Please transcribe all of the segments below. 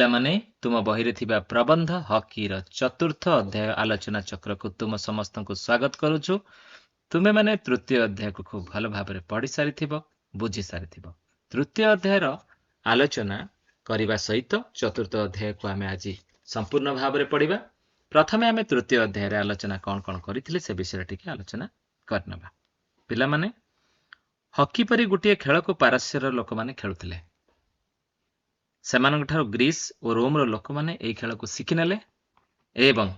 ପିଲାମାନେ ତୁମ ବହିରେ ଥିବା ପ୍ରବନ୍ଧ ହକିର ଚତୁର୍ଥ ଅଧ୍ୟାୟ ଆଲୋଚନା ଚକ୍ରକୁ ତୁମ ସମସ୍ତଙ୍କୁ ସ୍ୱାଗତ କରୁଛୁ। ତୁମେମାନେ ତୃତୀୟ ଅଧ୍ୟାୟକୁ ଖୁବ୍ ଭଲ ଭାବରେ ପଢ଼ି ସାରିଥିବ, ବୁଝି ସାରିଥିବ। ତୃତୀୟ ଅଧ୍ୟାୟର ଆଲୋଚନା କରିବା ସହିତ ଚତୁର୍ଥ ଅଧ୍ୟାୟକୁ ଆମେ ଆଜି ସମ୍ପୂର୍ଣ୍ଣ ଭାବରେ ପଢ଼ିବା। ପ୍ରଥମେ ଆମେ ତୃତୀୟ ଅଧ୍ୟାୟରେ ଆଲୋଚନା କ'ଣ କ'ଣ କରିଥିଲେ ସେ ବିଷୟରେ ଟିକେ ଆଲୋଚନା କରିନେବା। ପିଲାମାନେ, ହକି ପରି ଗୋଟିଏ ଖେଳକୁ ପାରସ୍ୟର ଲୋକମାନେ ଖେଳୁଥିଲେ। ସେମାନଙ୍କଠାରୁ ଗ୍ରୀସ୍ ଓ ରୋମର ଲୋକମାନେ ଏହି ଖେଳକୁ ଶିଖିନେଲେ ଏବଂ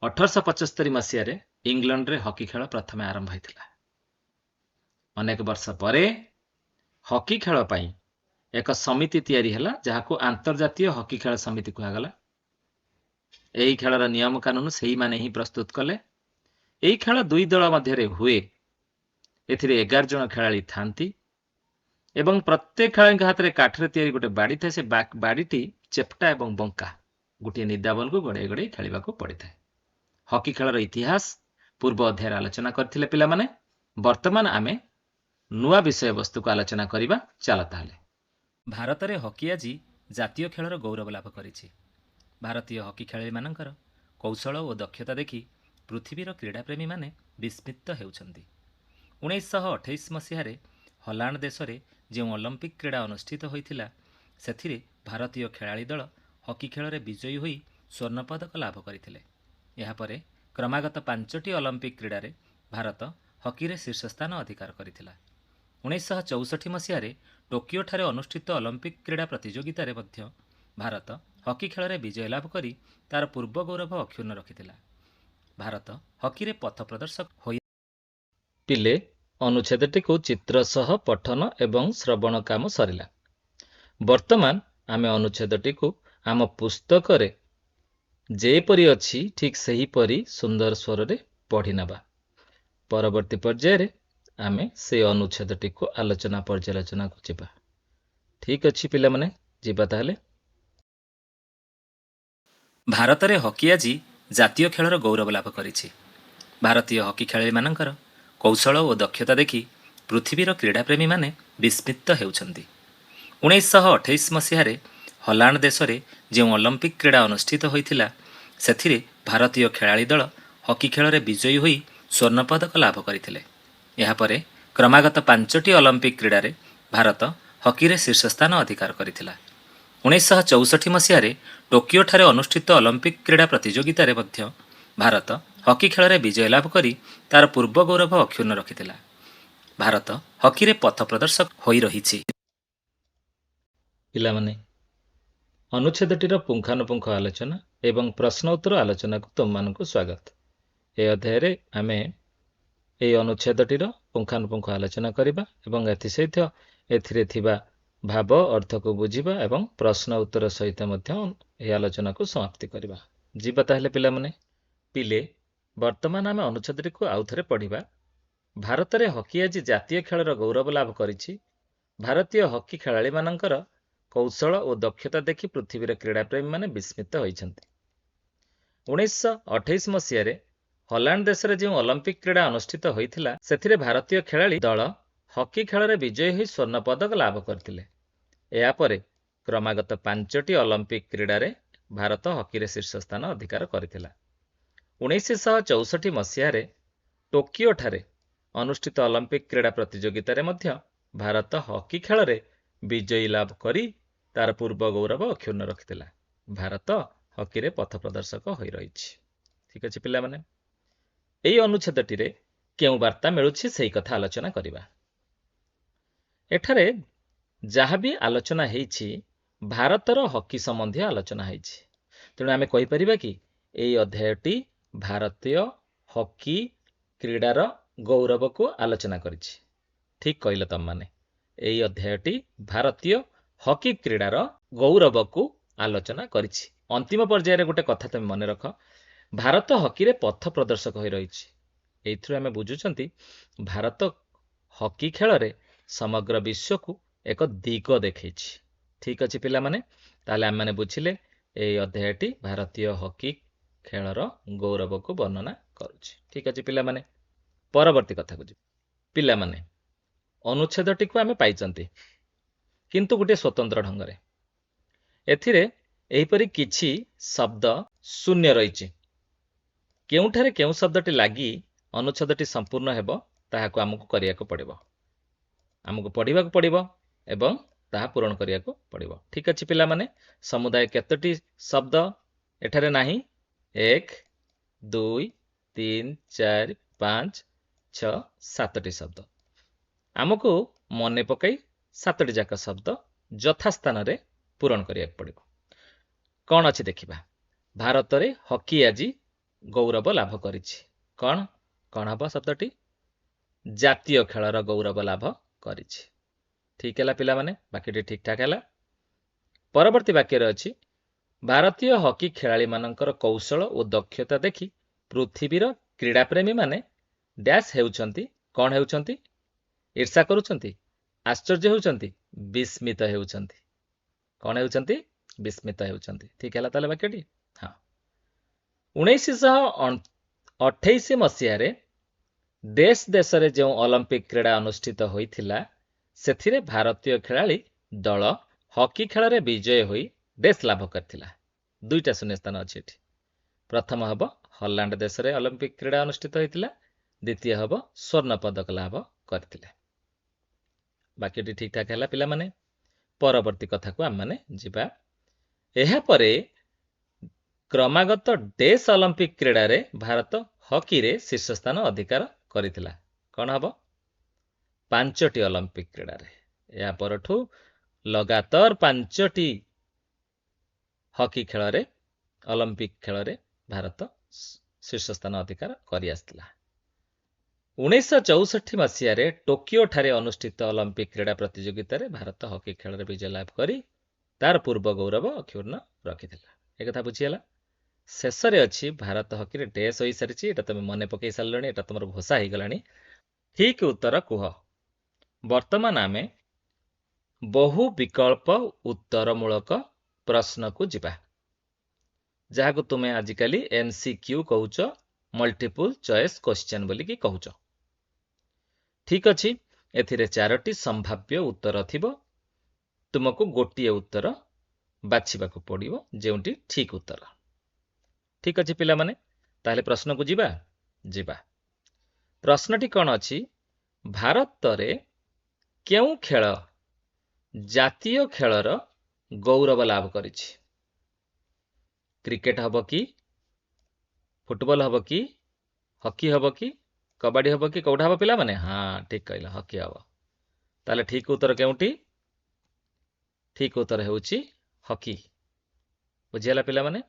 1875 ମସିହାରେ ଇଂଲଣ୍ଡରେ ହକି ଖେଳ ପ୍ରଥମେ ଆରମ୍ଭ ହୋଇଥିଲା। ଅନେକ ବର୍ଷ ପରେ ହକି ଖେଳ ପାଇଁ ଏକ ସମିତି ତିଆରି ହେଲା, ଯାହାକୁ ଆନ୍ତର୍ଜାତୀୟ ହକି ଖେଳ ସମିତି କୁହାଗଲା। ଏହି ଖେଳର ନିୟମ କାନୁନ ସେହିମାନେ ହିଁ ପ୍ରସ୍ତୁତ କଲେ। ଏହି ଖେଳ ଦୁଇ ଦଳ ମଧ୍ୟରେ ହୁଏ। ଏଥିରେ 11 ଜଣ ଖେଳାଳି ଥାନ୍ତି ଏବଂ ପ୍ରତ୍ୟେକ ଖେଳାଳିଙ୍କ ହାତରେ କାଠରେ ତିଆରି ଗୋଟେ ବାଡ଼ି ଥାଏ। ସେ ବାଡ଼ିଟି ଚେପ୍ଟା ଏବଂ ବଙ୍କା ଗୋଟିଏ ନିଦା ବଲକୁ ଗଡ଼େଇ ଗଡ଼େଇ ଖେଳିବାକୁ ପଡ଼ିଥାଏ। ହକି ଖେଳର ଇତିହାସ ପୂର୍ବ ଅଧ୍ୟାୟରେ ଆଲୋଚନା କରିଥିଲେ ପିଲାମାନେ। ବର୍ତ୍ତମାନ ଆମେ ନୂଆ ବିଷୟବସ୍ତୁକୁ ଆଲୋଚନା କରିବା। ଚାଲ ତାହେଲେ। ଭାରତରେ ହକି ଆଜି ଜାତୀୟ ଖେଳର ଗୌରବ ଲାଭ କରିଛି। ଭାରତୀୟ ହକି ଖେଳାଳିମାନଙ୍କର କୌଶଳ ଓ ଦକ୍ଷତା ଦେଖି ପୃଥିବୀର କ୍ରୀଡ଼ାପ୍ରେମୀମାନେ ବିସ୍ମିତ ହେଉଛନ୍ତି। 1928 ମସିହାରେ ହଲାଣ୍ଡ ଦେଶରେ ଯେଉଁ ଅଲିମ୍ପିକ୍ କ୍ରୀଡ଼ା ଅନୁଷ୍ଠିତ ହୋଇଥିଲା, ସେଥିରେ ଭାରତୀୟ ଖେଳାଳି ଦଳ ହକି ଖେଳରେ ବିଜୟୀ ହୋଇ ସ୍ୱର୍ଣ୍ଣପଦକ ଲାଭ କରିଥିଲେ। ଏହାପରେ କ୍ରମାଗତ 5ଟି ଅଲିମ୍ପିକ୍ କ୍ରୀଡ଼ାରେ ଭାରତ ହକିରେ ଶୀର୍ଷସ୍ଥାନ ଅଧିକାର କରିଥିଲା। 1964 ମସିହାରେ ଟୋକିଓଠାରେ ଅନୁଷ୍ଠିତ ଅଲିମ୍ପିକ୍ କ୍ରୀଡ଼ା ପ୍ରତିଯୋଗିତାରେ ମଧ୍ୟ ଭାରତ ହକି ଖେଳରେ ବିଜୟ ଲାଭ କରି ତାର ପୂର୍ବ ଗୌରବ ଅକ୍ଷୁଣ୍ଣ ରଖିଥିଲା। ଭାରତ ହକିରେ ପଥ ପ୍ରଦର୍ଶକ ହୋଇ ପିଲେ ଅନୁଚ୍ଛେଦଟିକୁ ଚିତ୍ର ସହ ପଠନ ଏବଂ ଶ୍ରବଣ କାମ ସରିଲା। ବର୍ତ୍ତମାନ ଆମେ ଅନୁଚ୍ଛେଦଟିକୁ ଆମ ପୁସ୍ତକରେ ଯେପରି ଅଛି ଠିକ୍ ସେହିପରି ସୁନ୍ଦର ସ୍ୱରରେ ପଢ଼ି ନେବା। ପରବର୍ତ୍ତୀ ପର୍ଯ୍ୟାୟରେ ଆମେ ସେ ଅନୁଚ୍ଛେଦଟିକୁ ଆଲୋଚନା ପର୍ଯ୍ୟାଲୋଚନାକୁ ଯିବା। ଠିକ୍ ଅଛି ପିଲାମାନେ, ଯିବା ତାହେଲେ। ଭାରତରେ ହକି ଆଜି ଜାତୀୟ ଖେଳର ଗୌରବ ଲାଭ କରିଛି। ଭାରତୀୟ ହକି ଖେଳାଳିମାନଙ୍କର କୌଶଳ ଓ ଦକ୍ଷତା ଦେଖି ପୃଥିବୀର କ୍ରୀଡ଼ାପ୍ରେମୀମାନେ ବିସ୍ମିତ ହେଉଛନ୍ତି। 1928 ମସିହାରେ ହଲାଣ୍ଡ ଦେଶରେ ଯେଉଁ ଅଲିମ୍ପିକ୍ କ୍ରୀଡ଼ା ଅନୁଷ୍ଠିତ ହୋଇଥିଲା, ସେଥିରେ ଭାରତୀୟ ଖେଳାଳି ଦଳ ହକି ଖେଳରେ ବିଜୟୀ ହୋଇ ସ୍ୱର୍ଣ୍ଣପଦକ ଲାଭ କରିଥିଲେ। ଏହାପରେ କ୍ରମାଗତ 5ଟି ଅଲିମ୍ପିକ୍ କ୍ରୀଡ଼ାରେ ଭାରତ ହକିରେ ଶୀର୍ଷସ୍ଥାନ ଅଧିକାର କରିଥିଲା। 1964 ମସିହାରେ ଟୋକିଓଠାରେ ଅନୁଷ୍ଠିତ ଅଲିମ୍ପିକ୍ କ୍ରୀଡ଼ା ପ୍ରତିଯୋଗିତାରେ ମଧ୍ୟ ଭାରତ ହକି ଖେଳରେ ବିଜୟ ଲାଭ କରି ତାର ପୂର୍ବ ଗୌରବ ଅକ୍ଷୁଣ୍ଣ ରଖିଥିଲା। ଭାରତ ହକିରେ ପଥ ପ୍ରଦର୍ଶକ ହୋଇ ରହିଛି। ପିଲାମାନେ, ଅନୁଚ୍ଛେଦଟିର ପୁଙ୍ଖାନୁପୁଙ୍ଖ ଆଲୋଚନା ଏବଂ ପ୍ରଶ୍ନ ଉତ୍ତର ଆଲୋଚନାକୁ ତୁମମାନଙ୍କୁ ସ୍ୱାଗତ। ଏ ଅଧ୍ୟାୟରେ ଆମେ ଏହି ଅନୁଚ୍ଛେଦଟିର ପୁଙ୍ଖାନୁପୁଙ୍ଖ ଆଲୋଚନା କରିବା ଏବଂ ଏଥିସହିତ ଏଥିରେ ଥିବା ଭାବ ଅର୍ଥକୁ ବୁଝିବା ଏବଂ ପ୍ରଶ୍ନ ଉତ୍ତର ସହିତ ମଧ୍ୟ ଏହି ଆଲୋଚନାକୁ ସମାପ୍ତି କରିବା। ଯିବା ତାହେଲେ ପିଲାମାନେ। ପିଲେ, ବର୍ତ୍ତମାନ ଆମେ ଅନୁଚ୍ଛେଦଟିକୁ ଆଉଥରେ ପଢ଼ିବା। ଭାରତରେ ହକି ଆଜି ଜାତୀୟ ଖେଳର ଗୌରବ ଲାଭ କରିଛି। ଭାରତୀୟ ହକି ଖେଳାଳିମାନଙ୍କର କୌଶଳ ଓ ଦକ୍ଷତା ଦେଖି ପୃଥିବୀର କ୍ରୀଡ଼ାପ୍ରେମୀମାନେ ବିସ୍ମିତ ହୋଇଛନ୍ତି। 1928 ମସିହାରେ ହଲାଣ୍ଡ ଦେଶରେ ଯେଉଁ ଅଲିମ୍ପିକ୍ କ୍ରୀଡ଼ା ଅନୁଷ୍ଠିତ ହୋଇଥିଲା, ସେଥିରେ ଭାରତୀୟ ଖେଳାଳି ଦଳ ହକି ଖେଳରେ ବିଜୟୀ ହୋଇ ସ୍ୱର୍ଣ୍ଣ ପଦକ ଲାଭ କରିଥିଲେ। ଏହାପରେ କ୍ରମାଗତ 5ଟି ଅଲିମ୍ପିକ୍ କ୍ରୀଡ଼ାରେ ଭାରତ ହକିରେ ଶୀର୍ଷସ୍ଥାନ ଅଧିକାର କରିଥିଲା। 1964 ମସିହାରେ ଟୋକିଓଠାରେ ଅନୁଷ୍ଠିତ ଅଲିମ୍ପିକ୍ କ୍ରୀଡ଼ା ପ୍ରତିଯୋଗିତାରେ ମଧ୍ୟ ଭାରତ ହକି ଖେଳରେ ବିଜୟୀ ଲାଭ କରି ତାର ପୂର୍ବ ଗୌରବ ଅକ୍ଷୁଣ୍ଣ ରଖିଥିଲା। ଭାରତ ହକିରେ ପଥ ପ୍ରଦର୍ଶକ ହୋଇ ରହିଛି। ଠିକ୍ ଅଛି ପିଲାମାନେ, ଏହି ଅନୁଚ୍ଛେଦଟିରେ କେଉଁ ବାର୍ତ୍ତା ମିଳୁଛି ସେହି କଥା ଆଲୋଚନା କରିବା। ଏଠାରେ ଯାହା ବି ଆଲୋଚନା ହେଇଛି, ଭାରତର ହକି ସମ୍ବନ୍ଧୀୟ ଆଲୋଚନା ହେଇଛି। ତେଣୁ ଆମେ କହିପାରିବା କି ଏହି ଅଧ୍ୟାୟଟି ଭାରତୀୟ ହକି କ୍ରୀଡ଼ାର ଗୌରବକୁ ଆଲୋଚନା କରିଛି। ଠିକ୍ କହିଲ ତମମାନେ, ଏହି ଅଧ୍ୟାୟଟି ଭାରତୀୟ ହକି କ୍ରୀଡ଼ାର ଗୌରବକୁ ଆଲୋଚନା କରିଛି। ଅନ୍ତିମ ପର୍ଯ୍ୟାୟରେ ଗୋଟେ କଥା ତମେ ମନେ ରଖ, ଭାରତ ହକିରେ ପଥ ପ୍ରଦର୍ଶକ ହୋଇ ରହିଛି। ଏଇଥିରୁ ଆମେ ବୁଝୁଛନ୍ତି ଭାରତ ହକି ଖେଳରେ ସମଗ୍ର ବିଶ୍ୱକୁ ଏକ ଦିଗ ଦେଖେଇଛି। ଠିକ୍ ଅଛି ପିଲାମାନେ, ତାହେଲେ ଆମେମାନେ ବୁଝିଲେ ଏହି ଅଧ୍ୟାୟଟି ଭାରତୀୟ ହକି ଖେଳର ଗୌରବକୁ ବର୍ଣ୍ଣନା କରୁଛି। ଠିକ୍ ଅଛି ପିଲାମାନେ, ପରବର୍ତ୍ତୀ କଥାକୁ ଯିବା। ପିଲାମାନେ, ଅନୁଚ୍ଛେଦଟିକୁ ଆମେ ପାଇଛନ୍ତି, କିନ୍ତୁ ଗୋଟିଏ ସ୍ୱତନ୍ତ୍ର ଢଙ୍ଗରେ। ଏଥିରେ ଏହିପରି କିଛି ଶବ୍ଦ ଶୂନ୍ୟ ରହିଛି। କେଉଁଠାରେ କେଉଁ ଶବ୍ଦଟି ଲାଗି ଅନୁଚ୍ଛେଦଟି ସମ୍ପୂର୍ଣ୍ଣ ହେବ ତାହାକୁ ଆମକୁ କରିବାକୁ ପଡ଼ିବ। ଆମକୁ ପଢ଼ିବାକୁ ପଡ଼ିବ ଏବଂ ତାହା ପୂରଣ କରିବାକୁ ପଡ଼ିବ। ଠିକ୍ ଅଛି ପିଲାମାନେ, ସମୁଦାୟ କେତୋଟି ଶବ୍ଦ ଏଠାରେ ନାହିଁ? 1 2 3 4 5 6 7ଟି ଶବ୍ଦ। ଆମକୁ ମନେ ପକାଇ 7ଟି ଯାକ ଶବ୍ଦ ଯଥାସ୍ଥାନରେ ପୂରଣ କରିବାକୁ ପଡ଼ିବ। କ'ଣ ଅଛି ଦେଖିବା। ଭାରତରେ ହକି ଆଜି ଗୌରବ ଲାଭ କରିଛି। କ'ଣ ହେବ ଶବ୍ଦଟି? ଜାତୀୟ ଖେଳର ଗୌରବ ଲାଭ କରିଛି। ଠିକ୍ ହେଲା ପିଲାମାନେ, ବାକ୍ୟଟି ଠିକ୍ ଠାକ୍ ହେଲା। ପରବର୍ତ୍ତୀ ବାକ୍ୟରେ ଅଛି ଭାରତୀୟ ହକି ଖେଳାଳିମାନଙ୍କର କୌଶଳ ଓ ଦକ୍ଷତା ଦେଖି ପୃଥିବୀର କ୍ରୀଡ଼ାପ୍ରେମୀମାନେ ଡ୍ୟାସ୍ ହେଉଛନ୍ତି। କ'ଣ ହେଉଛନ୍ତି? ଈର୍ଷା କରୁଛନ୍ତି, ଆଶ୍ଚର୍ଯ୍ୟ ହେଉଛନ୍ତି, ବିସ୍ମିତ ହେଉଛନ୍ତି। କ'ଣ ହେଉଛନ୍ତି? ବିସ୍ମିତ ହେଉଛନ୍ତି। ଠିକ୍ ହେଲା ତାହେଲେ ବାକ୍ୟଟି? ହଁ। 1928 ମସିହାରେ ଦେଶ ଦେଶରେ ଯେଉଁ ଅଲିମ୍ପିକ୍ କ୍ରୀଡ଼ା ଅନୁଷ୍ଠିତ ହୋଇଥିଲା ସେଥିରେ ଭାରତୀୟ ଖେଳାଳି ଦଳ ହକି ଖେଳରେ ବିଜୟ ହୋଇ ଡେସ୍ ଲାଭ କରିଥିଲା। 2ଟା ଶୂନ୍ୟସ୍ଥାନ ଅଛି ଏଠି। ପ୍ରଥମ ହେବ ହଲାଣ୍ଡ ଦେଶରେ ଅଲିମ୍ପିକ୍ କ୍ରୀଡ଼ା ଅନୁଷ୍ଠିତ ହୋଇଥିଲା। ଦ୍ୱିତୀୟ ହେବ ସ୍ୱର୍ଣ୍ଣ ପଦକ ଲାଭ କରିଥିଲେ। ବାକ୍ୟଟି ଠିକ୍ ଠାକ୍ ହେଲା ପିଲାମାନେ। ପରବର୍ତ୍ତୀ କଥାକୁ ଆମମାନେ ଯିବା। ଏହାପରେ କ୍ରମାଗତ ଡେସ୍ ଅଲିମ୍ପିକ୍ କ୍ରୀଡ଼ାରେ ଭାରତ ହକିରେ ଶୀର୍ଷସ୍ଥାନ ଅଧିକାର କରିଥିଲା। କ'ଣ ହେବ? 5ଟି ଅଲିମ୍ପିକ୍ କ୍ରୀଡ଼ାରେ। ଏହା ପରଠୁ ଲଗାତାର 5ଟି ହକି ଖେଳରେ ଅଲିମ୍ପିକ୍ ଖେଳରେ ଭାରତ ଶୀର୍ଷସ୍ଥାନ ଅଧିକାର କରିଆସିଥିଲା। 1964 ମସିହାରେ ଟୋକିଓ ଠାରେ ଅନୁଷ୍ଠିତ ଅଲିମ୍ପିକ୍ କ୍ରୀଡ଼ା ପ୍ରତିଯୋଗିତାରେ ଭାରତ ହକି ଖେଳରେ ବିଜୟ ଲାଭ କରି ତାର ପୂର୍ବ ଗୌରବ ଅକ୍ଷୁର୍ଣ୍ଣ ରଖିଥିଲା। ଏକଥା ବୁଝିହେଲା। ଶେଷରେ ଅଛି ଭାରତ ହକିରେ ଡେସ୍ ହୋଇସାରିଛି। ଏଇଟା ତମେ ମନେ ପକାଇ ସାରିଲଣି, ଏଇଟା ତମର ଘୋଷା ହେଇଗଲାଣି। ଠିକ୍ ଉତ୍ତର କୁହ। ବର୍ତ୍ତମାନ ଆମେ ବହୁ ବିକଳ୍ପ ଉତ୍ତରମୂଳକ ପ୍ରଶ୍ନକୁ ଯିବା, ଯାହାକୁ ତୁମେ ଆଜିକାଲି MCQ କହୁଛ, ମଲ୍ଟିପୁଲ୍ ଚଏସ୍ କ୍ୱେଶ୍ଚନ୍ ବୋଲିକି କହୁଛ। ଠିକ୍ ଅଛି, ଏଥିରେ 4ଟି ସମ୍ଭାବ୍ୟ ଉତ୍ତର ଥିବ। ତୁମକୁ ଗୋଟିଏ ଉତ୍ତର ବାଛିବାକୁ ପଡ଼ିବ, ଯେଉଁଟି ଠିକ୍ ଉତ୍ତର। ଠିକ୍ ଅଛି ପିଲାମାନେ, ତାହେଲେ ପ୍ରଶ୍ନକୁ ଯିବା। ପ୍ରଶ୍ନଟି କ'ଣ ଅଛି? ଭାରତରେ କେଉଁ ଖେଳ ଜାତୀୟ ଖେଳର ଗୌରବ ଲାଭ କରିଛି? କ୍ରିକେଟ ହେବ କି, ଫୁଟବଲ ହେବ କି, ହକି ହେବ କି, କବାଡି ହେବ କି, କୋଉଟା ହେବ ପିଲାମାନେ? ହଁ, ଠିକ୍ କହିଲ, ହକି ହେବ। ତାହେଲେ ଠିକ୍ ଉତ୍ତର କେଉଁଟି? ଠିକ୍ ଉତ୍ତର ହେଉଛି ହକି। ବୁଝିହେଲା ପିଲାମାନେ?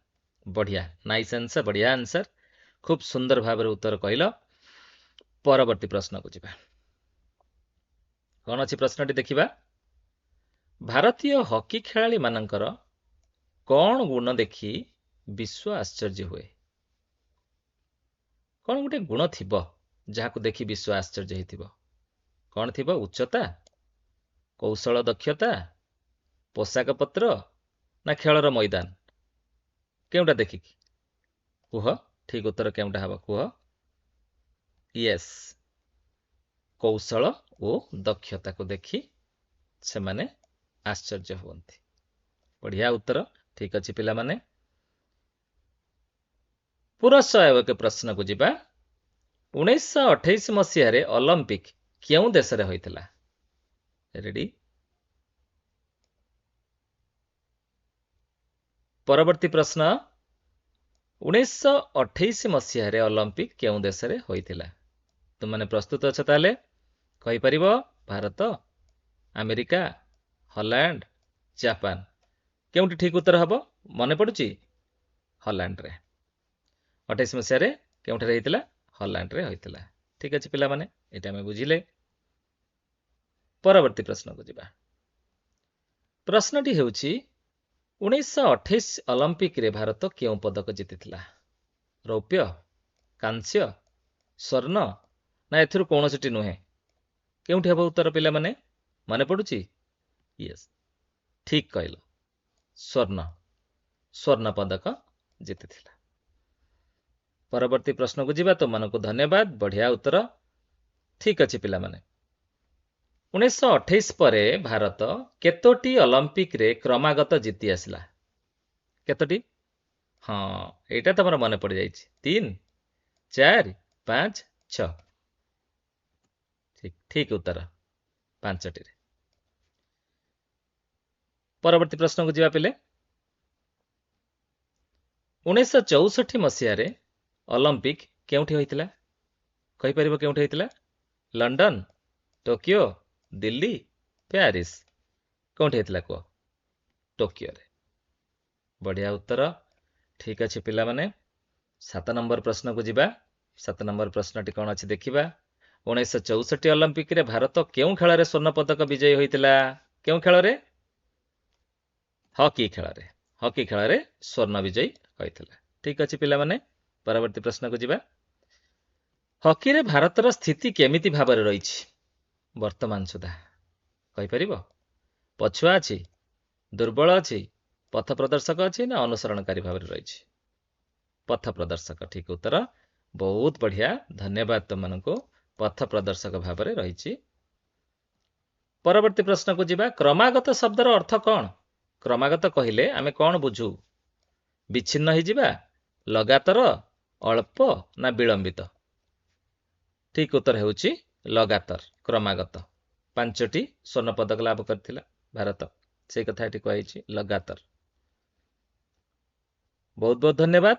ବଢ଼ିଆ, ନାଇସ୍ ଆନ୍ସର, ବଢ଼ିଆ ଆନ୍ସର। ଖୁବ୍ ସୁନ୍ଦର ଭାବରେ ଉତ୍ତର କହିଲ। ପରବର୍ତ୍ତୀ ପ୍ରଶ୍ନକୁ ଯିବା। କ'ଣ ଅଛି ପ୍ରଶ୍ନଟି ଦେଖିବା। ଭାରତୀୟ ହକି ଖେଳାଳି ମାନଙ୍କର କ'ଣ ଗୁଣ ଦେଖି ବିଶ୍ୱ ଆଶ୍ଚର୍ଯ୍ୟ ହୁଏ? କ'ଣ ଗୋଟେ ଗୁଣ ଥିବ ଯାହାକୁ ଦେଖି ବିଶ୍ୱ ଆଶ୍ଚର୍ଯ୍ୟ ହେଇଥିବ? କ'ଣ ଥିବ? ଉଚ୍ଚତା, କୌଶଳ ଦକ୍ଷତା, ପୋଷାକ ପତ୍ର, ନା ଖେଳର ମଇଦାନ? କେଉଁଟା ଦେଖିକି କୁହ? ଠିକ୍ ଉତ୍ତର କେଉଁଟା ହେବ କୁହ? ୟେସ୍, କୌଶଳ ଓ ଦକ୍ଷତାକୁ ଦେଖି ସେମାନେ ଆଶ୍ଚର୍ଯ୍ୟ ହୁଅନ୍ତି। ବଢ଼ିଆ ଉତ୍ତର। ଠିକ୍ ଅଛି ପିଲାମାନେ। ପୁରଃସହାୟକ ପ୍ରଶ୍ନକୁ ଯିବା। 1928 ମସିହାରେ ଅଲିମ୍ପିକ୍ କେଉଁ ଦେଶରେ ହୋଇଥିଲା? ରେଡି? ପରବର୍ତ୍ତୀ ପ୍ରଶ୍ନ, 1928 ମସିହାରେ ଅଲିମ୍ପିକ୍ କେଉଁ ଦେଶରେ ହୋଇଥିଲା? ତୁମମାନେ ପ୍ରସ୍ତୁତ ଅଛ ତାହେଲେ? କହିପାରିବ? Bharat, America, Holland, Japan. କେଉଁଠି ଠିକ୍ ଉତ୍ତର ହେବ? ମନେ ପଡୁଛି? ହଲାଣ୍ଡରେ। 28 ମସିହାରେ କେଉଁଠାରେ ହେଇଥିଲା? ହଲାଣ୍ଡରେ ହୋଇଥିଲା। ଠିକ୍ ଅଛି ପିଲାମାନେ, ଏଇଟା ଆମେ ବୁଝିଲେ। ପରବର୍ତ୍ତୀ ପ୍ରଶ୍ନକୁ ଯିବା। ପ୍ରଶ୍ନଟି ହେଉଛି 1928 ଅଲିମ୍ପିକରେ ଭାରତ କେଉଁ ପଦକ ଜିତିଥିଲା? ରୌପ୍ୟ, କାଂସ୍ୟ, ସ୍ୱର୍ଣ୍ଣ, ନା ଏଥିରୁ କୌଣସିଟି ନୁହେଁ? କେଉଁଠି ହେବ ଉତ୍ତର ପିଲାମାନେ? ମନେ ପଡୁଛି? ୟେସ୍, ଠିକ୍ କହିଲ, ସ୍ୱର୍ଣ୍ଣ ପଦକ ଜିତିଥିଲା। ପରବର୍ତ୍ତୀ ପ୍ରଶ୍ନକୁ ଯିବା। ତୁମମାନଙ୍କୁ ଧନ୍ୟବାଦ, ବଢିଆ ଉତ୍ତର। ଠିକ୍ ଅଛି ପିଲାମାନେ। 1928 ପରେ ଭାରତ କେତୋଟି ଅଲିମ୍ପିକରେ କ୍ରମାଗତ ଜିତି ଆସିଲା? କେତୋଟି? ହଁ, ଏଇଟା ତମର ମନେ ପଡିଯାଇଛି। 3, 4, 5, 6। ଠିକ ଠିକ ଉତ୍ତର 5ଟିରେ। ପରବର୍ତ୍ତୀ ପ୍ରଶ୍ନକୁ ଯିବା ପିଲେ। 1964 ମସିହାରେ ଅଲମ୍ପିକ କେଉଁଠି ହୋଇଥିଲା? କହିପାରିବ କେଉଁଠି ହୋଇଥିଲା? London, Tokyo, Delhi, Paris. କେଉଁଠି ହେଇଥିଲା କୁହ? ଟୋକିଓରେ। ବଢିଆ ଉତ୍ତର। ଠିକ ଅଛି ପିଲାମାନେ, 7 ନମ୍ବର ପ୍ରଶ୍ନକୁ ଯିବା। 7 ନମ୍ବର ପ୍ରଶ୍ନଟି କଣ ଅଛି ଦେଖିବା। 1964 ଅଲମ୍ପିକରେ ଭାରତ କେଉଁ ଖେଳରେ ସ୍ୱର୍ଣ୍ଣ ପଦକ ବିଜୟୀ ହୋଇଥିଲା? କେଉଁ ଖେଳରେ? ହକି ଖେଳରେ। ହକି ଖେଳରେ ସ୍ୱର୍ଣ୍ଣ ବିଜୟୀ ହୋଇଥିଲା। ଠିକ ଅଛି ପିଲାମାନେ, ପରବର୍ତ୍ତୀ ପ୍ରଶ୍ନକୁ ଯିବା। ହକିରେ ଭାରତର ସ୍ଥିତି କେମିତି ଭାବରେ ରହିଛି ବର୍ତ୍ତମାନ ସୁଦ୍ଧା? କହିପାରିବ? ପଛୁଆ ଅଛି, ଦୁର୍ବଳ ଅଛି, ପଥ ପ୍ରଦର୍ଶକ ଅଛି, ନା ଅନୁସରଣକାରୀ ଭାବରେ ରହିଛି? ପଥ ପ୍ରଦର୍ଶକ ଠିକ ଉତ୍ତର। ବହୁତ ବଢିଆ, ଧନ୍ୟବାଦ ତମମାନଙ୍କୁ। ପଥ ପ୍ରଦର୍ଶକ ଭାବରେ ରହିଛି। ପରବର୍ତ୍ତୀ ପ୍ରଶ୍ନକୁ ଯିବା। କ୍ରମାଗତ ଶବ୍ଦର ଅର୍ଥ କଣ? କ୍ରମାଗତ କହିଲେ ଆମେ କଣ ବୁଝୁ? ବିଚ୍ଛିନ୍ନ ହେଇଯିବା, ଲଗାତାର, ଅଳ୍ପ, ନା ବିଳମ୍ବିତ? ଠିକ ଉତ୍ତର ହେଉଛି ଲଗାତାର, କ୍ରମାଗତ। 5ଟି ସ୍ୱର୍ଣ୍ଣ ପଦକ ଲାଭ କରିଥିଲା ଭାରତ, ସେଇ କଥା ଏଠି କୁହାଯାଇଛି, ଲଗାତାର। ବହୁତ ବହୁତ ଧନ୍ୟବାଦ।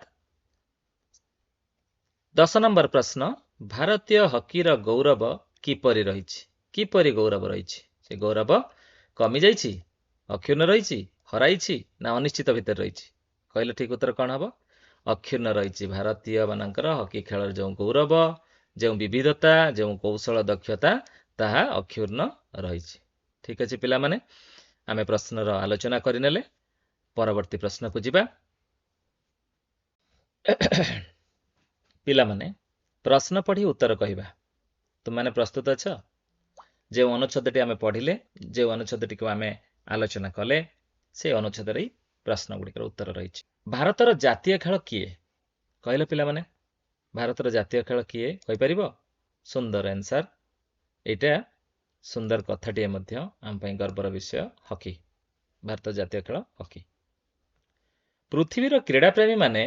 10 ନମ୍ବର ପ୍ରଶ୍ନ। ଭାରତୀୟ ହକିର ଗୌରବ କିପରି ରହିଛି? କିପରି ଗୌରବ ରହିଛି? ସେ ଗୌରବ କମିଯାଇଛି, ଅକ୍ଷୁଣ୍ଣ ରହିଛି, ହରାଇଛି, ନା ଅନିଶ୍ଚିତ ଭିତରେ ରହିଛି? କହିଲେ ଠିକ ଉତ୍ତର କଣ ହବ? ଅକ୍ଷୁଣ୍ଣ ରହିଛି। ଭାରତୀୟ ମାନଙ୍କର ହକି ଖେଳର ଯେଉଁ ଗୌରବ, ଯେଉଁ ବିବିଧତା, ଯେଉଁ କୌଶଳ ଦକ୍ଷତା, ତାହା ଅକ୍ଷୁଣ୍ଣ ରହିଛି। ଠିକ ଅଛି ପିଲାମାନେ, ଆମେ ପ୍ରଶ୍ନର ଆଲୋଚନା କରିନେଲେ। ପରବର୍ତ୍ତୀ ପ୍ରଶ୍ନକୁ ଯିବା। ପିଲାମାନେ, ପ୍ରଶ୍ନ ପଢି ଉତ୍ତର କହିବା। ତୁମମାନେ ପ୍ରସ୍ତୁତ ଅଛ? ଯେଉଁ ଅନୁଚ୍ଛେଦଟି ଆମେ ପଢିଲେ, ଯେଉଁ ଅନୁଚ୍ଛେଦଟିକୁ ଆମେ ଆଲୋଚନା କଲେ, ସେ ଅନୁଚ୍ଛେଦରେ ପ୍ରଶ୍ନ ଗୁଡ଼ିକର ଉତ୍ତର ରହିଛି। ଭାରତର ଜାତୀୟ ଖେଳ କିଏ? କହିଲେ ପିଲାମାନେ, ଭାରତର ଜାତୀୟ ଖେଳ କିଏ କହିପାରିବ? ସୁନ୍ଦର ଆନ୍ସର। ଏଇଟା ସୁନ୍ଦର କଥାଟିଏ ମଧ୍ୟ, ଆମ ପାଇଁ ଗର୍ବର ବିଷୟ। ହକି, ଭାରତ ଜାତୀୟ ଖେଳ ହକି। ପୃଥିବୀର କ୍ରୀଡ଼ାପ୍ରେମୀ ମାନେ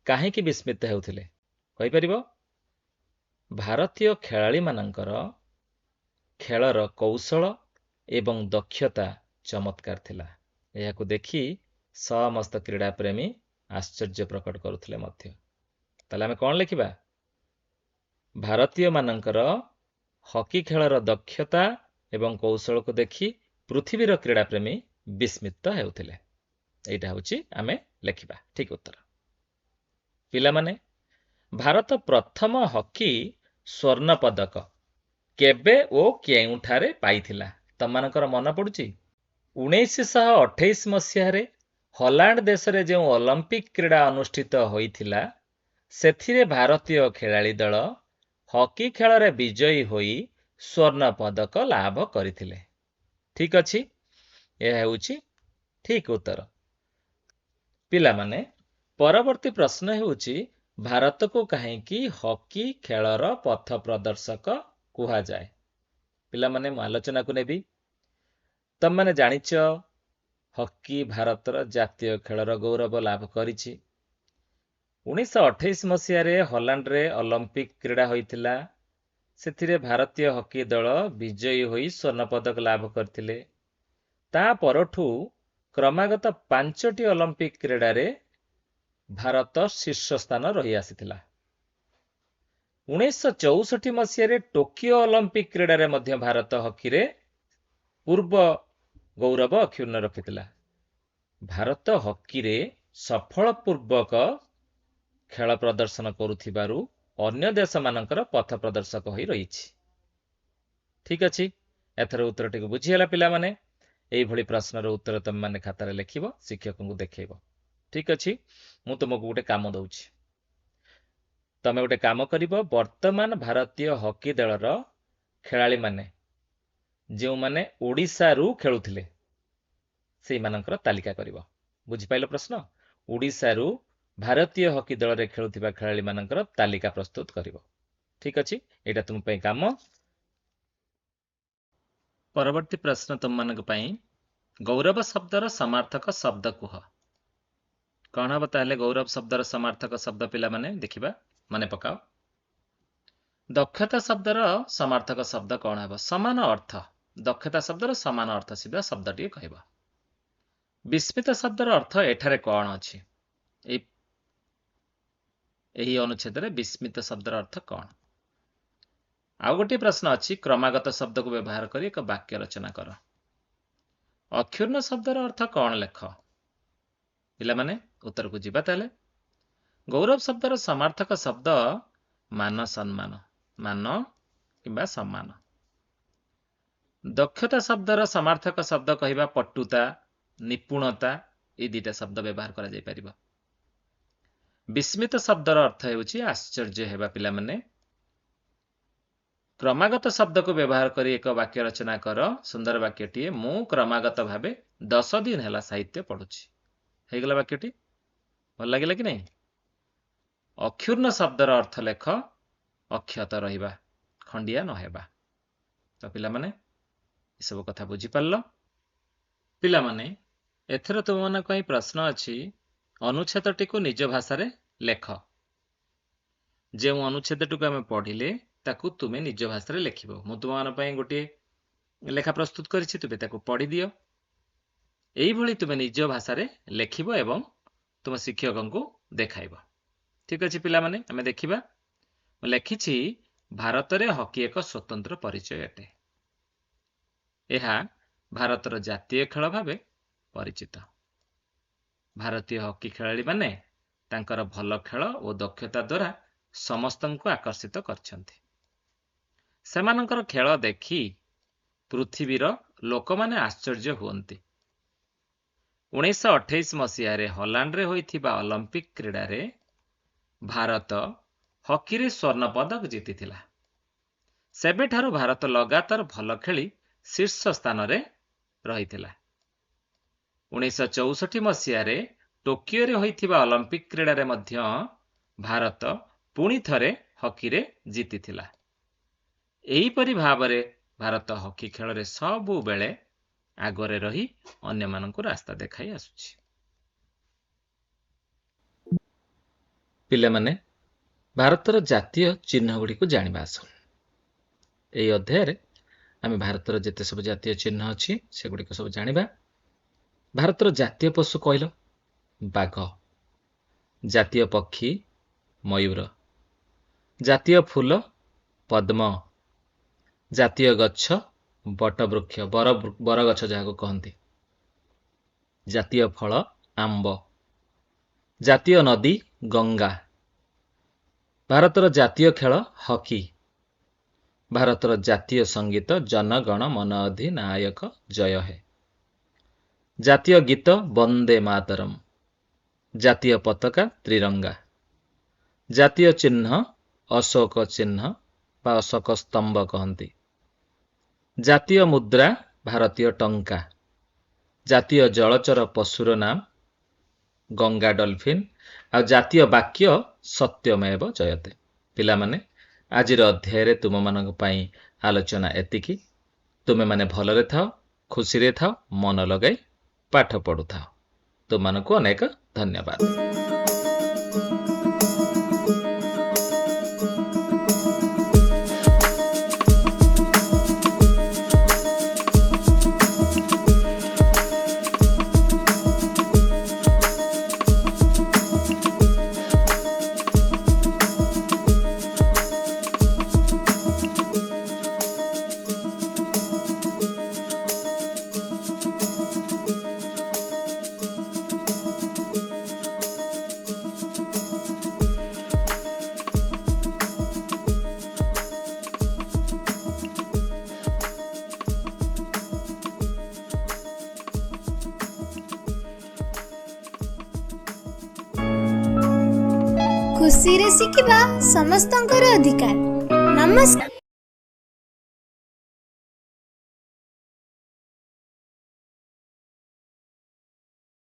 କାହିଁକି ବିସ୍ମିତ ହେଉଥିଲେ? କହିପାରିବ? ଭାରତୀୟ ଖେଳାଳିମାନଙ୍କର ଖେଳର କୌଶଳ ଏବଂ ଦକ୍ଷତା ଚମତ୍କାର ଥିଲା। ଏହାକୁ ଦେଖି ସମସ୍ତ କ୍ରୀଡ଼ାପ୍ରେମୀ ଆଶ୍ଚର୍ଯ୍ୟ ପ୍ରକଟ କରୁଥିଲେ ମଧ୍ୟ। ତାହେଲେ ଆମେ କଣ ଲେଖିବା? ଭାରତୀୟମାନଙ୍କର ହକି ଖେଳର ଦକ୍ଷତା ଏବଂ କୌଶଳକୁ ଦେଖି ପୃଥିବୀର କ୍ରୀଡ଼ାପ୍ରେମୀ ବିସ୍ମିତ ହେଉଥିଲେ। ଏଇଟା ହେଉଛି ଆମେ ଲେଖିବା ଠିକ ଉତ୍ତର। ପିଲାମାନେ, ଭାରତ ପ୍ରଥମ ହକି ସ୍ୱର୍ଣ୍ଣ ପଦକ କେବେ ଓ କେଉଁଠାରେ ପାଇଥିଲା? ତମମାନଙ୍କର ମନେ ପଡୁଛି? 1928 ମସିହାରେ ହଲାଣ୍ଡ ଦେଶରେ ଯେଉଁ ଅଲମ୍ପିକ କ୍ରୀଡ଼ା ଅନୁଷ୍ଠିତ ହୋଇଥିଲା, ସେଥିରେ ଭାରତୀୟ ଖେଳାଳି ଦଳ ହକି ଖେଳରେ ବିଜୟୀ ହୋଇ ସ୍ୱର୍ଣ୍ଣ ପଦକ ଲାଭ କରିଥିଲେ। ଠିକ ଅଛି, ଏହା ହେଉଛି ଠିକ ଉତ୍ତର। ପିଲାମାନେ, ପରବର୍ତ୍ତୀ ପ୍ରଶ୍ନ ହେଉଛି, ଭାରତକୁ କାହିଁକି ହକି ଖେଳର ପଥ ପ୍ରଦର୍ଶକ କୁହାଯାଏ? ପିଲାମାନେ, ମୁଁ ଆଲୋଚନାକୁ ନେବି। ତମମାନେ ଜାଣିଛ, ହକି ଭାରତର ଜାତୀୟ ଖେଳର ଗୌରବ ଲାଭ କରିଛି। 1928 ମସିହାରେ ହଲାଣ୍ଡରେ ଅଲମ୍ପିକ କ୍ରୀଡ଼ା ହୋଇଥିଲା। ସେଥିରେ ଭାରତୀୟ ହକି ଦଳ ବିଜୟୀ ହୋଇ ସ୍ୱର୍ଣ୍ଣ ପଦକ ଲାଭ କରିଥିଲେ। ତା ପରଠୁ କ୍ରମାଗତ 5ଟି ଅଲମ୍ପିକ କ୍ରୀଡ଼ାରେ ଭାରତ ଶୀର୍ଷ ସ୍ଥାନ ରହି ଆସିଥିଲା। 1964 ମସିହାରେ ଟୋକିଓ ଅଲମ୍ପିକ କ୍ରୀଡ଼ାରେ ମଧ୍ୟ ଭାରତ ହକିରେ ପୂର୍ବ ଗୌରବ ଅକ୍ଷୁଣ୍ଣ ରଖିଥିଲା। ଭାରତ ହକିରେ ସଫଳପୂର୍ବକ ଖେଳ ପ୍ରଦର୍ଶନ କରୁଥିବାରୁ ଅନ୍ୟ ଦେଶମାନଙ୍କର ପଥ ପ୍ରଦର୍ଶକ ହୋଇ ରହିଛି। ଠିକ ଅଛି, ଏଥର ଉତ୍ତରଟିକୁ ବୁଝିହେଲା ପିଲାମାନେ। ଏଇଭଳି ପ୍ରଶ୍ନର ଉତ୍ତର ତମମାନେ ଖାତାରେ ଲେଖିବ, ଶିକ୍ଷକଙ୍କୁ ଦେଖେଇବ। ଠିକ ଅଛି, ମୁଁ ତୁମକୁ ଗୋଟେ କାମ ଦଉଛି। ତମେ ଗୋଟେ କାମ କରିବ, ବର୍ତ୍ତମାନ ଭାରତୀୟ ହକି ଦଳର ଖେଳାଳିମାନେ ଯେଉଁମାନେ ଓଡ଼ିଶାରୁ ଖେଳୁଥିଲେ ସେଇମାନଙ୍କର ତାଲିକା କରିବ। ବୁଝିପାରିଲ ପ୍ରଶ୍ନ? ଓଡ଼ିଶାରୁ ଭାରତୀୟ ହକି ଦଳରେ ଖେଳୁଥିବା ଖେଳାଳିମାନଙ୍କର ତାଲିକା ପ୍ରସ୍ତୁତ କରିବ। ଠିକ ଅଛି, ଏଇଟା ତୁମ ପାଇଁ କାମ। ପରବର୍ତ୍ତୀ ପ୍ରଶ୍ନ ତୁମମାନଙ୍କ ପାଇଁ, ଗୌରବ ଶବ୍ଦର ସମାର୍ଥକ ଶବ୍ଦ କୁହ। कौन हम ताहले गौरव शब्दर समार्थक शब्द पिला माने देखिबा माने पकाओ। दक्षता शब्दर समार्थक शब्द कौन है? समान अर्थ। दक्षता शब्दर समान अर्थ सिधा शब्दटी कहबा। विस्मित शब्दर अर्थ एठारे कौन अछि? एही अनुच्छेद विस्मित शब्दर अर्थ कौन? आउ गोटे प्रश्न अछि, क्रमागत शब्द को व्यवहार कर एक वाक्य रचना कर। अक्षुण्ण शब्दर अर्थ कौन लेख? पिला माने उत्तर को जीवा ताले। गौरव शब्दर समार्थक शब्द मान सम्मान, मान किंबा सम्मान। दक्षता शब्दर समार्थक शब्द कहबा पटुता, निपुणता, ये दुईटा शब्द व्यवहार करा जाय परिबा। विस्मित शब्दर अर्थ हेउछि आश्चर्य हेबा। पिला माने क्रमागत शब्द को व्यवहार कर एक वाक्य रचना कर। सुंदर वाक्यटी, मु क्रमागत भावे 10 दिन है साहित्य पढ़ुछि। हेगला वाक्यटी भल लगे कि नहीं? अक्षुण्ण शब्दर अर्थ लेख अक्षत रहिबा, खंडिया न हेबा। तो पिला माने ये सब कथा बुझी पारल। पिला माने एथर तुम मन कई प्रश्न अछि, अनुच्छेदटी को निज भाषा रे लेख। जे अनुच्छेदटी को आमे पढ़िले ताकू तुमे निज भाषा रे लेखिबो। मु तुम मन पई गोटे लेखा प्रस्तुत करिछि, तुमे ताकू पढ़ी दियो। एही भली तुमे निज भाषा रे लेखिबो एवं तुम शिक्षकन को देखाइबो। ठीक अछि पिला माने, आमे देखिबा। मु लेखिछि, भारत रे हॉकी एक स्वतंत्र परिचय अटे। एहा भारतर जातीय खेल भावे परिचित। भारतीय हॉकी खेलाड़ी माने तांकर भल खेल और दक्षता द्वारा समस्तंको आकर्षित करछन्ति। सेमानंकर खेल देखि पृथ्वीर लोक माने आश्चर्य हुअन्ति। 1928 मसीह रे हॉलैंड रे होइथिबा ओलंपिक क्रीडा रे भारत हॉकी रे स्वर्ण पदक जीतिथिला। सेबेठारु भारत लगातार भल खेली शीर्ष स्थान रे रहिथिला। 1964 मसीह रे टोकियो रे होइथिबा ओलंपिक क्रीडा रे मध्य भारत पुणी थरे हॉकी रे जीतिथिला। एहीपरि भावरे भारत हॉकी खेल रे सबु बेले आगरे रही अन्य माननको रास्ता देखाई आसुछि। पिले माने भारतर जातीय चिन्ह गुडी को जानिबा आसो। एही अध्याय रे आमे भारतर जेते सब जातीय चिन्ह अछि से गुडी को सब जानिबा। भारतर जातीय पशु कहलो बाघ, जातीय पक्षी मयूर, जातीय फूल पद्म, जातीय गच्छ बटवृक्ष बरगछ जहाको कहନ୍ତି, जातीय फल आंब, जातीय नदी गंगा, भारतर जातीय खेल हॉकी, भारतर जातीय संगीत जन गण मन अधिनायक जय हे, जातीय गीत वंदे मातरम, जातीय पताका त्रिरंगा, जातीय चिन्ह अशोक चिन्ह बा अशोक स्तंभ कहନ୍ତି, जातीय मुद्रा भारतीय टंका, जातीय जलचर पशुर नाम गंगा डॉल्फिन, आ जातीय वाक्य सत्यमेव जयते। पिला माने आजिर अध्याय रे तुम मानक पई आलोचना एतिकी। तुमे माने भलरे थाओ, खुशी रे थाओ, मन लगाई पाठ पढु थाओ। तुम मानको अनेक धन्यवाद। खुशी रे शिखिबा समस्तंकर अधिकार। नमस्कार।